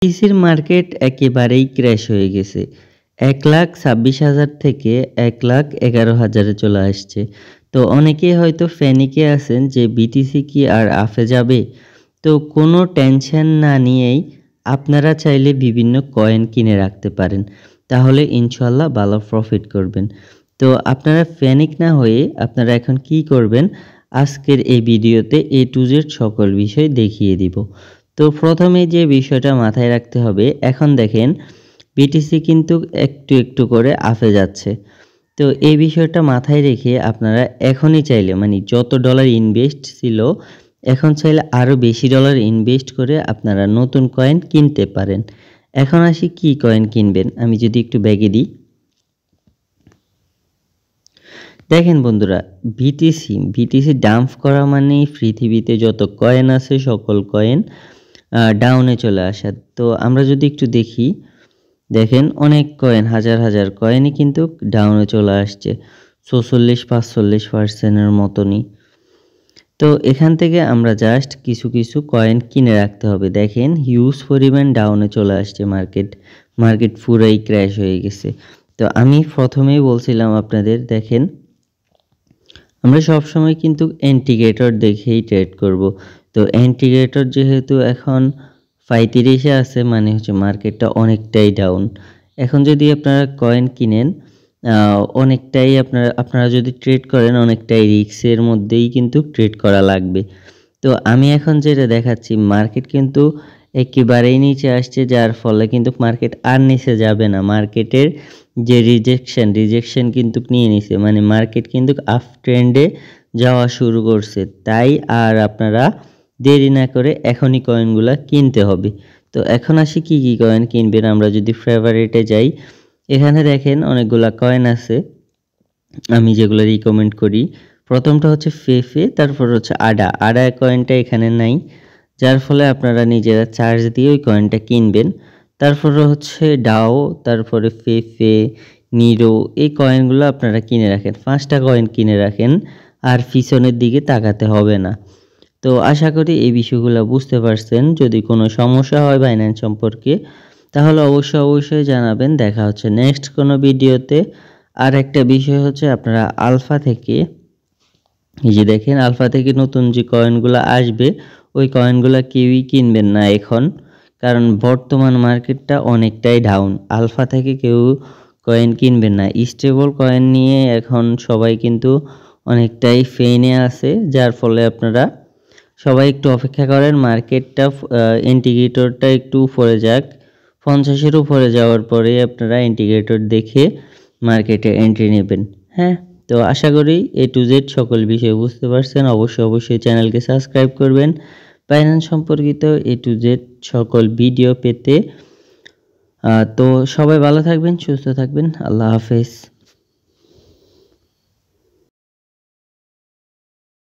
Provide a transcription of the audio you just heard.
বিটিসির market একেবারেই crash হয়ে গেছে। 1,26,000 থেকে 1,11,000-এ চলে আসছে। তো অনেকেই হয়তো প্যানিকে আছেন যে বিটিসি কি আর আপে যাবে? তো কোনো টেনশন না নিয়েই আপনারা চাইলে বিভিন্ন কয়েন কিনে রাখতে পারেন। তাহলে ইনশাআল্লাহ ভালো প্রফিট করবেন। তো আপনারা প্যানিক না হয়ে আপনারা এখন কি করবেন? আজকের এই ভিডিওতে A to Z সকল বিষয় দেখিয়ে দিব। তো প্রথমে যে বিষয়টা মাথায় রাখতে হবে, এখন দেখেন বিটিসি কিন্তু একটু একটু করে আপে যাচ্ছে। তো এই বিষয়টা মাথায় রেখে আপনারা এখনই চাইলে মানে যত ডলার ইনভেস্ট ছিল, এখন চাইলে আরও বেশি ডলার ইনভেস্ট করে আপনারা নতুন কয়েন কিনতে পারেন। এখন আসি কি কয়েন কিনবেন, আমি যদি একটু ব্যাগে দিই। দেখেন বন্ধুরা, বিটিসি ডাম্প করা মানে পৃথিবীতে যত কয়েন আছে সকল কয়েন ডাউনে চলে আসা। তো আমরা যদি একটু দেখি, দেখেন অনেক কয়েন, হাজার হাজার কয়েনই কিন্তু ডাউনে চলে আসছে 44-45% মতনই। তো এখান থেকে আমরা জাস্ট কিছু কিছু কয়েন কিনে রাখতে হবে। দেখেন হিউজ পরিমাণ ডাউনে চলে আসছে মার্কেট পুরাই ক্র্যাশ হয়ে গেছে। তো আমি প্রথমেই বলছিলাম আপনাদের, দেখেন আমরা সবসময় কিন্তু ইন্ডিকেটর দেখেই ট্রেড করব। তো ইন্ডিকেটর যেহেতু এখন 35-এ আছে মানে হচ্ছে মার্কেটটা অনেকটাই ডাউন। এখন যদি আপনারা কয়েন কিনেন অনেকটাই আপনারা যদি ট্রেড করেন অনেকটাই রিস্কের মধ্যেই কিন্তু ট্রেড করা লাগবে। তো আমি এখন যেটা দেখাচ্ছি, মার্কেট কিন্তু একেবারেই নিচে আসছে, যার ফলে কিন্তু মার্কেট আর নিচে যাবে না। মার্কেটের যে রিজেকশন কিন্তু নিয়ে নিছে, মানে মার্কেট কিন্তু আপ ট্রেন্ডে যাওয়া শুরু করছে। তাই আর আপনারা দেরি না করে এখনই কয়েনগুলা কিনতে হবে। তো এখন আসি কি কি কয়েন কিনবেন। আমরা যদি ফেভারিটে যাই, এখানে দেখেন অনেকগুলা কয়েন আছে আমি যেগুলো রিকমেন্ড করি। প্রথমটা হচ্ছে ফেফে, তারপর হচ্ছে আডা কয়েনটা এখানে নাই, যার ফলে আপনারা নিজেরা চার্জ দিয়ে ওই কয়েনটা কিনবেন। তারপরে হচ্ছে ডাও, তারপরে ফেফে, নিরো, এই কয়েনগুলো আপনারা কিনে রাখেন। 5টা কয়েন কিনে রাখেন, আর পিছনের দিকে তাকাতে হবে না। তো আশা করি এই বিষয়গুলো বুঝতে পারছেন। যদি কোনো সমস্যা হয় বাইন্যান্স সম্পর্কে তাহলে অবশ্যই জানাবেন। দেখা হচ্ছে নেক্সট কোনো ভিডিওতে। আর একটা বিষয় হচ্ছে, আপনারা আলফা থেকে, এই যে দেখেন আলফা থেকে নতুন যে কয়েনগুলো আসবে ওই কয়েনগুলো কেউই কিনবেন না এখন, কারণ বর্তমান মার্কেটটা অনেকটাই ডাউন। আলফা থেকে কেউ কয়েন কিনবেন না। স্টেবল কয়েন নিয়ে এখন সবাই কিন্তু অনেকটাই ফেইনে আছে, যার ফলে আপনারা সবাই একটু অপেক্ষা করেন। মার্কেটটা ইন্ডিকেটরটা একটু উপরে যাক, 50-এর উপরে যাওয়ার পরে আপনারা ইন্ডিকেটর দেখে মার্কেটে এন্ট্রি নেবেন। হ্যাঁ, তো আশা করি A to Z সকল বিষয় বুঝতে পারছেন। অবশ্যই চ্যানেলকে সাবস্ক্রাইব করবেন বাইন্যান্স সম্পর্কিত A to Z সকল ভিডিও পেতে। তো সবাই ভালো থাকবেন, সুস্থ থাকবেন। আল্লাহ হাফেজ।